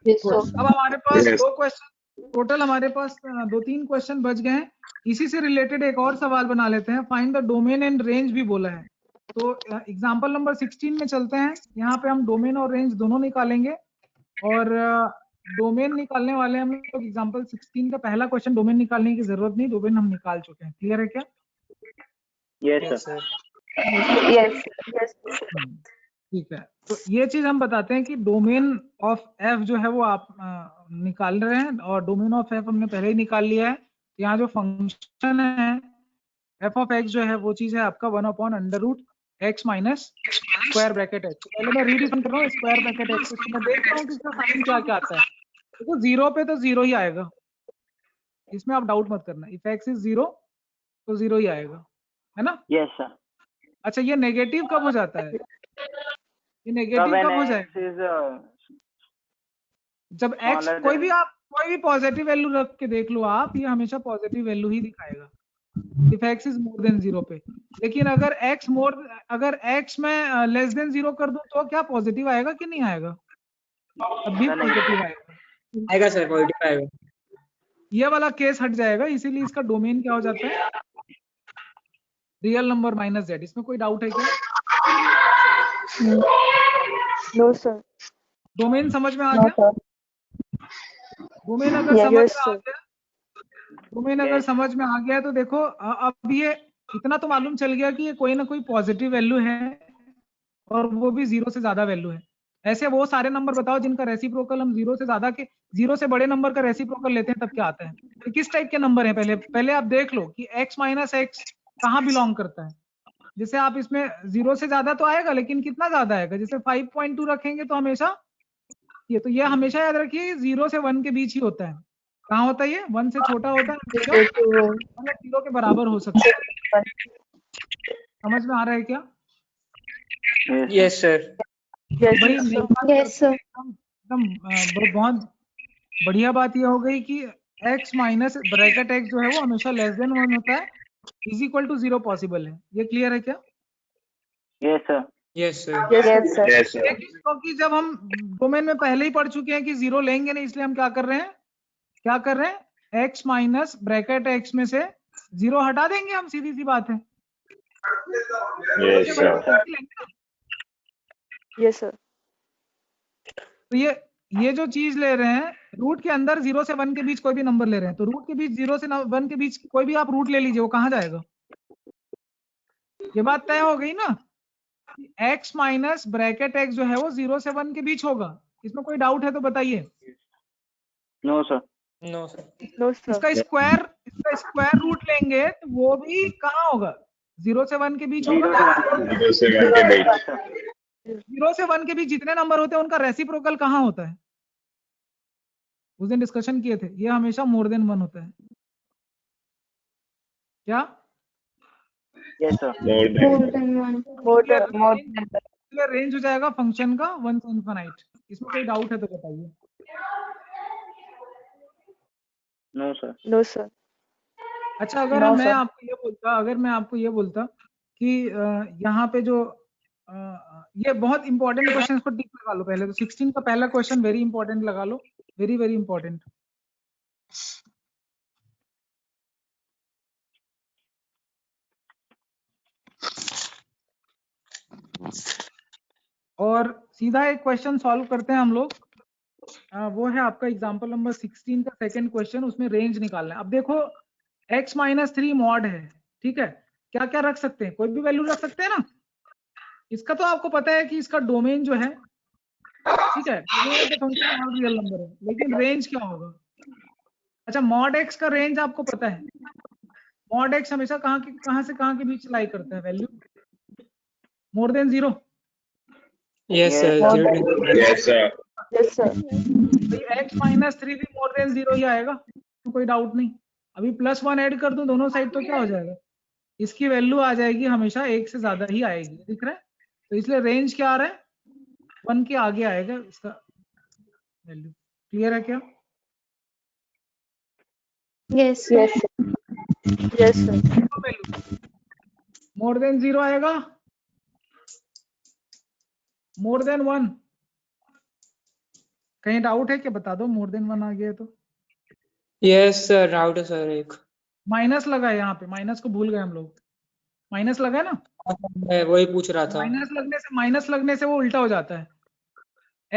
Yes, Good. sir. अब हमारे पास Yes. 2 क्वेश्चन टोटल, हमारे पास 2-3 क्वेश्चन बच गए हैं। इसी से रिलेटेड एक और सवाल बना लेते हैं। Find the domain and range भी बोला है, तो एग्जांपल नंबर 16 में चलते हैं। यहाँ पे हम डोमेन और रेंज दोनों निकालेंगे, और डोमेन निकालने वाले हम लोग। एग्जांपल 16 का पहला क्वेश्चन, डोमेन निकालने की जरूरत नहीं, डोमेन हम निकाल चुके हैं। क्लियर है क्या? Yes sir. Yes. Yes. ठीक है, तो ये चीज हम बताते हैं कि डोमेन ऑफ एफ जो है वो आप निकाल रहे हैं, और डोमेन ऑफ एफ हमने पहले ही निकाल लिया है। यहाँ जो फंक्शन है एफ ऑफ एक्स जो है वो चीज है आपका 1/√x minus square bracket x. पहले मैं रीडिफाइन कर रहा हूँ स्क्वायर ब्रैकेट एक्स, मैं देख रहा हूँ कि इसका साइन क्या क्या आता है। देखो 0 पे तो 0 ही आएगा, इसमें आप डाउट मत करना। इफ एक्स इज 0 तो 0 ही आएगा, है ना? Yes sir. अच्छा, ये नेगेटिव कब हो जाता है? ये नेगेटिव कब हो जाएगा? जब x कोई भी पॉजिटिव वैल्यू रख के देख लो आप, ये हमेशा पॉजिटिव वैल्यू ही दिखाएगा if x is more than 0 पे। लेकिन अगर x में लेस देन 0 कर दूं तो क्या पॉजिटिव आएगा कि नहीं आएगा? तब भी पॉजिटिव आएगा सर, पॉजिटिव आएगा। ये वाला केस हट जाएगा, इसीलिए इसका डोमेन क्या हो जाता है? Real number minus z। इसमें कोई डाउट है क्या? No, sir. डोमेन समझ में आ No, गया? sir. डोमेन अगर Yes. समझ Yes, में आ sir. गया, डोमेन अगर समझ में आ गया तो देखो अब ये इतना तो मालूम चल गया कि ये कोई ना कोई पॉजिटिव वैल्यू है, और वो भी 0 से ज्यादा वैल्यू है। ऐसे वो सारे नंबर बताओ जिनका रेसिप्रोकल हम 0 से ज्यादा के 0 से बड़े नंबर का रेसिप्रोकल लेते हैं, तब क्या आता है? तो किस टाइप के नंबर है? पहले आप देख लो कि x माइनस एक्स कहाँ बिलोंग करता है। जैसे आप इसमें 0 से ज्यादा तो आएगा, लेकिन कितना ज्यादा आएगा? जैसे 5.2 रखेंगे तो हमेशा ये हमेशा याद रखिए 0 से 1 के बीच ही होता है। कहाँ होता है ये? 1 से छोटा होता है, मतलब 0 के बराबर हो सकता है। समझ में आ रहा है क्या? Yes sir. बड़ी मेन बात Yes, sir. एकदम बहुत बढ़िया बात यह हो गई कि x माइनस ब्रैकेट x जो है वो हमेशा लेस देन 1 होता है, इज इक्वल टू 0 पॉसिबल है। ये क्लियर है क्या? Yes, sir. Yes, sir. Yes, sir. क्योंकि जब हम डोमेन में पहले ही पढ़ चुके हैं कि 0 लेंगे नहीं, इसलिए हम क्या कर रहे हैं, x माइनस ब्रैकेट x में से 0 हटा देंगे हम, सीधी सी बात है। Yes, sir. Yes, sir. तो ये जो चीज ले रहे हैं, रूट के अंदर 0 से 1 के बीच कोई भी नंबर ले रहे हैं, तो रूट के बीच 0 से 1 के बीच कोई भी आप रूट ले लीजिए, वो कहाँ जाएगा? ये बात तय हो गई ना, x माइनस ब्रैकेट x जो है वो 0 से 1 के बीच होगा। इसमें कोई डाउट है तो बताइए। No, sir. No, sir. इसका स्क्वायर रूट लेंगे तो वो भी कहाँ होगा? 0 से 1 के बीच होगा। 0 से 1 के बीच। 0 से 1 के बीच जितने नंबर होते हैं उनका रेसिप्रोकल कहाँ होता है? उस दिन डिस्कशन किए थे, ये हमेशा मोर देन 1 होता है। क्या? Yes, sir. More than one. Range हो जाएगा फंक्शन का 1 से इनफिनाइट। इसमें कोई डाउट है तो बताइए। No, sir. No, sir. अच्छा, अगर No, मैं sir. आपको ये बोलता कि यहाँ पे जो ये बहुत इंपॉर्टेंट क्वेश्चन को टिक लगा लो पहले। तो 16 का पहला क्वेश्चन वेरी इंपॉर्टेंट लगा लो, वेरी वेरी इंपॉर्टेंट। और सीधा एक क्वेश्चन सॉल्व करते हैं हम लोग। वो है आपका एग्जांपल नंबर 16 का सेकंड क्वेश्चन, उसमें रेंज निकालना है। अब देखो x माइनस 3 मॉड है, ठीक है, क्या क्या रख सकते हैं? कोई भी वैल्यू रख सकते हैं ना। इसका तो आपको पता है कि इसका डोमेन जो है, ठीक है, फंक्शन ऑल रियल नंबर है, लेकिन रेंज क्या होगा? अच्छा, मॉड x का रेंज आपको पता है। मॉड x हमेशा कहाँ से कहाँ के बीच लाई करता है value? More than 0। Yes, sir. Yes, sir. Yes, sir. x minus 3 भी मोर देन 0 ही आएगा, तो कोई डाउट नहीं। अभी +1 ऐड कर दूं दोनों साइड तो क्या हो जाएगा? इसकी वैल्यू आ जाएगी हमेशा 1 से ज्यादा ही आएगी, दिख रहा है? तो इसलिए रेंज क्या आ रहा है? 1 के आगे आएगा इसका वैल्यू। क्लियर है क्या? Yes, sir. Yes, sir. More than 0 आएगा, मोर देन 1? कहीं डाउट है क्या? बता दो, मोर देन 1 आ गया है तो। Yes, sir. Doubt है sir एक। माइनस लगा है यहाँ पे, माइनस को भूल गए हम लोग। माइनस लगा है ना, मैं वही पूछ रहा था। माइनस लगने से वो उल्टा हो जाता है।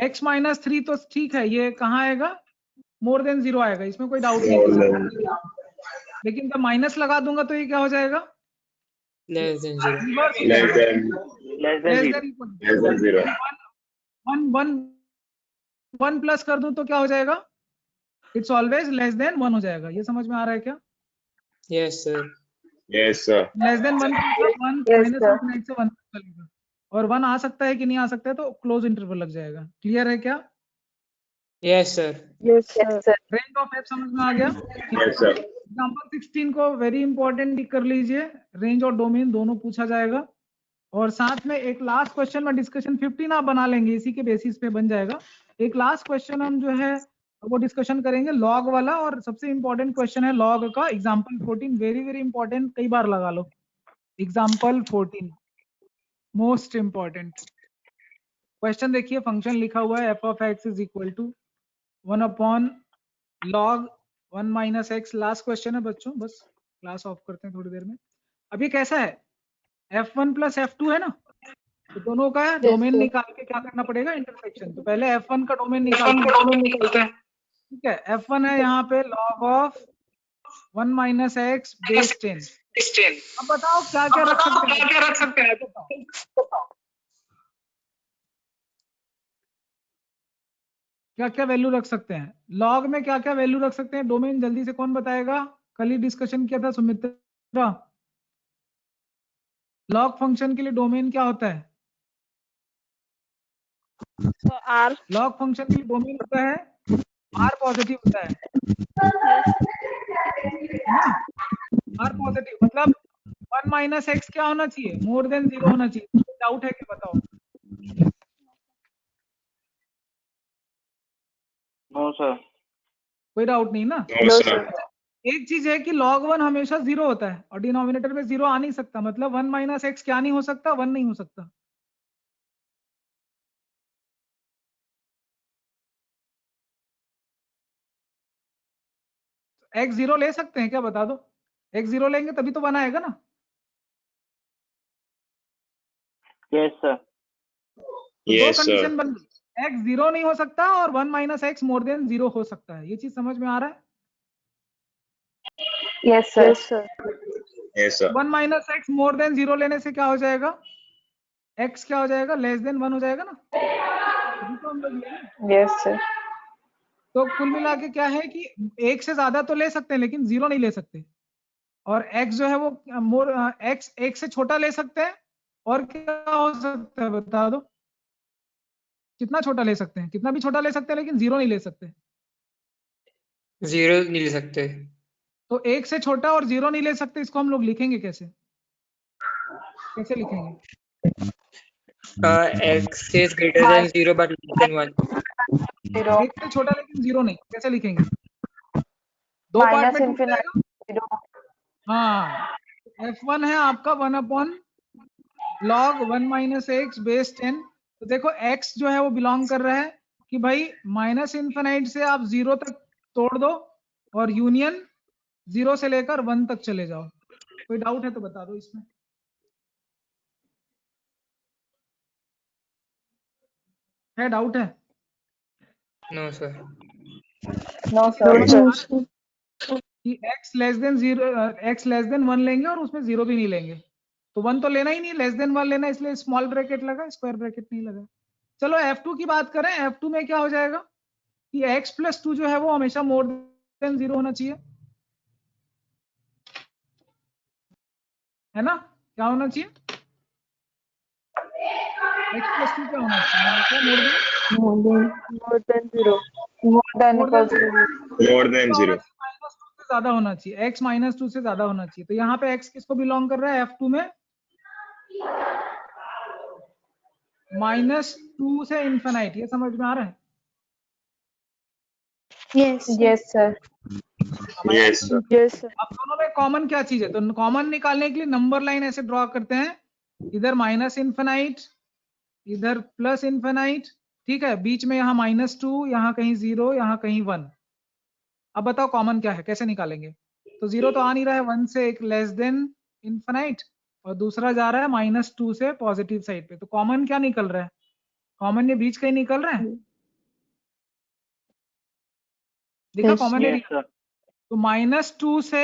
x माइनस 3 तो ठीक है, ये कहाँ आएगा? मोर देन 0 आएगा, इसमें कोई डाउट नहीं है। लेकिन जब माइनस लगा दूंगा तो ये क्या हो जाएगा? Less than 0. Less than Less than 0. 1 plus कर दूं तो क्या हो जाएगा? इट्स ऑलवेज लेस देन 1 हो जाएगा। ये समझ में आ रहा है क्या? Yes, sir. Yes, sir. Less than 1 1 Yes, minus sir. Infinite से 1 चलेगा, और 1 आ सकता है कि नहीं आ सकता है तो क्लोज इंटरवल लग जाएगा। क्लियर है क्या? Yes, sir. Yes, Yes, sir. sir. Range of f समझ में आ गया? Yes, sir. एग्जांपल 16 को वेरी इंपॉर्टेंट टिक कर लीजिए, रेंज और डोमेन दोनों पूछा जाएगा। और साथ में एक लास्ट क्वेश्चन में डिस्कशन 15 आप बना लेंगे, इसी के बेसिस पे बन जाएगा। एक लास्ट क्वेश्चन हम जो है वो डिस्कशन करेंगे लॉग वाला, और सबसे इंपॉर्टेंट क्वेश्चन है लॉग का एग्जांपल 14, वेरी वेरी इंपॉर्टेंट, कई बार लगा लो। Example 14 most important question. देखिए फंक्शन लिखा हुआ है f of x is equal to 1 upon log 1 minus x. Last question है बच्चों, बस क्लास ऑफ करते हैं थोड़ी देर में। अब ये कैसा है? f1 प्लस f2 है ना, तो दोनों का डोमेन sir. निकाल के क्या करना पड़ेगा? इंटरसेक्शन। तो पहले f1 का डोमेन निकालते हैं, ठीक है। f1 है यहाँ पे log of 1 minus x base 10। अब बताओ क्या क्या रख सकते हैं? क्या क्या वैल्यू रख सकते हैं? लॉग में क्या क्या वैल्यू रख सकते हैं? डोमेन जल्दी से कौन बताएगा? कल ही डिस्कशन किया था सुमित्रा। लॉग फंक्शन के लिए डोमेन क्या होता है? So R. लॉग फंक्शन के लिए डोमेन होता है r पॉजिटिव होता है ना? r पॉजिटिव मतलब 1 माइनस एक्स क्या होना चाहिए? मोर देन 0 होना चाहिए। डाउट है क्या? बताओ। No, sir. कोई डाउट नहीं ना? No, sir. एक चीज है कि log 1 हमेशा 0 होता है और डिनोमिनेटर में 0 आ नहीं सकता, मतलब 1 माइनस एक्स क्या नहीं हो सकता, 1 नहीं हो सकता। x 0 ले सकते हैं क्या, बता दो? x 0 लेंगे तभी तो 1 आएगा ना। Yes sir. दो कंडीशन बन गई, x 0 नहीं हो सकता और 1 माइनस एक्स मोर देन 0 हो सकता है। ये चीज समझ में आ रहा है? Yes, sir. Yes, sir. Yes, sir. 1 minus x more than 0 लेने से क्या हो जाएगा, x क्या हो जाएगा, लेस देन 1 हो जाएगा ना। अभी तो हम लोग लेंगे। Yes, sir. तो कुल मिला के क्या है कि एक से ज्यादा तो ले सकते हैं लेकिन 0 नहीं ले सकते, और x जो है वो मोर x एक से छोटा ले सकते हैं, और क्या हो सकता है बता दो, कितना छोटा ले सकते हैं? कितना भी छोटा ले सकते हैं लेकिन 0 नहीं ले सकते। 0 नहीं ले सकते। तो एक से छोटा और 0 नहीं ले सकते, इसको हम लोग लिखेंगे कैसे, कैसे लिखेंगे? X is greater than 0 but less than 1. 0. एक से छोटा लेकिन 0 नहीं, कैसे लिखेंगे? दो पार्ट Minus में टूट infinite. जाएगा। 0. हाँ, f1 है आपका 1 upon log 1 minus x base 10। तो देखो x जो है वो बिलोंग कर रहा है कि भाई माइनस इन्फिनाइट से आप 0 तक तोड़ दो और यूनियन 0 से लेकर 1 तक चले जाओ। कोई डाउट है तो बता दो इसमें। है डाउट है? No sir. No, sir. No, sir. कि x less than 0, x less than 1 लेंगे और उसमें 0 भी नहीं लेंगे, तो 1 तो लेना ही नहीं, लेस देन 1 लेना, इसलिए स्मॉल ब्रैकेट लगा, स्क्वायर ब्रैकेट नहीं लगा। चलो f2 की बात करें, f2 में क्या हो जाएगा कि x प्लस 2 जो है वो हमेशा मोर देन 0 होना चाहिए, है ना? क्या होना चाहिए? x प्लस 2 क्या होना चाहिए? More than 0. More than More equals than to 0. More than 0. Minus 2 से ज्यादा होना चाहिए, x माइनस 2 से ज्यादा होना चाहिए। तो यहाँ पे x किसको बिलोंग कर रहा है f2 में? -2 से इन्फिनाइट। ये समझ में आ रहा है? Yes. Yes, sir. Yes, sir. Yes, sir. अब दोनों में कॉमन क्या चीज है, तो कॉमन निकालने के लिए नंबर लाइन ऐसे ड्रॉ करते हैं, इधर माइनस इन्फिनाइट, इधर प्लस इन्फिनाइट, ठीक है, बीच में यहाँ -2, यहाँ कहीं 0, यहाँ कहीं 1। अब बताओ कॉमन क्या है, कैसे निकालेंगे? तो 0 तो आ नहीं रहा है, 1 से एक लेस देन इन्फिनाइट और दूसरा जा रहा है -2 से पॉजिटिव साइड पे, तो कॉमन क्या निकल रहा है? कॉमन ये बीच का ही निकल रहा है, देखा Yes. Common yes sir. तो -2 से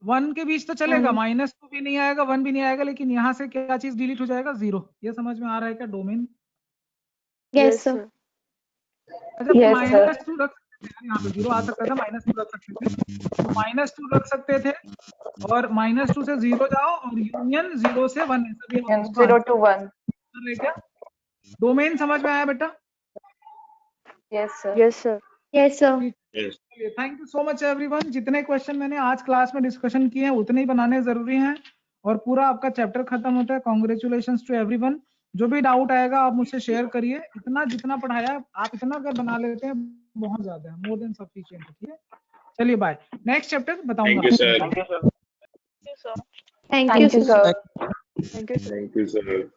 1 के बीच तो चलेगा, -2 भी नहीं आएगा, 1 भी नहीं आएगा, लेकिन यहाँ से क्या चीज डिलीट हो जाएगा? 0। ये समझ में आ रहा है क्या डोमेन? Yes, sir. अच्छा, Yes, sir. -2 रख सकते थे, यहाँ पे 0 आ सकता था, -2 रख सकते थे, तो -2 रख सकते थे और -2 से 0 जाओ और यूनियन 0 से 1, ऐसा भी And 0 to 1. क्या डोमेन समझ में आया बेटा? Yes, sir. Yes, sir. Yes, sir. Yes. Thank you so much everyone. जितने क्वेश्चन मैंने आज क्लास में डिस्कशन किए हैं उतने ही बनाने जरूरी हैं और पूरा आपका चैप्टर खत्म होता है। Congratulations to everyone. जो भी डाउट आएगा आप मुझसे शेयर करिए। इतना जितना पढ़ाया आप इतना अगर बना लेते हैं बहुत ज्यादा है, मोर देन सफिशिएंट है। ठीक है, चलिए बाय। नेक्स्ट चैप्टर बताऊंगा। Thank you, sir. Thank you sir. Thank Thank you, you, sir. sir. Thank you, sir. Thank you, sir.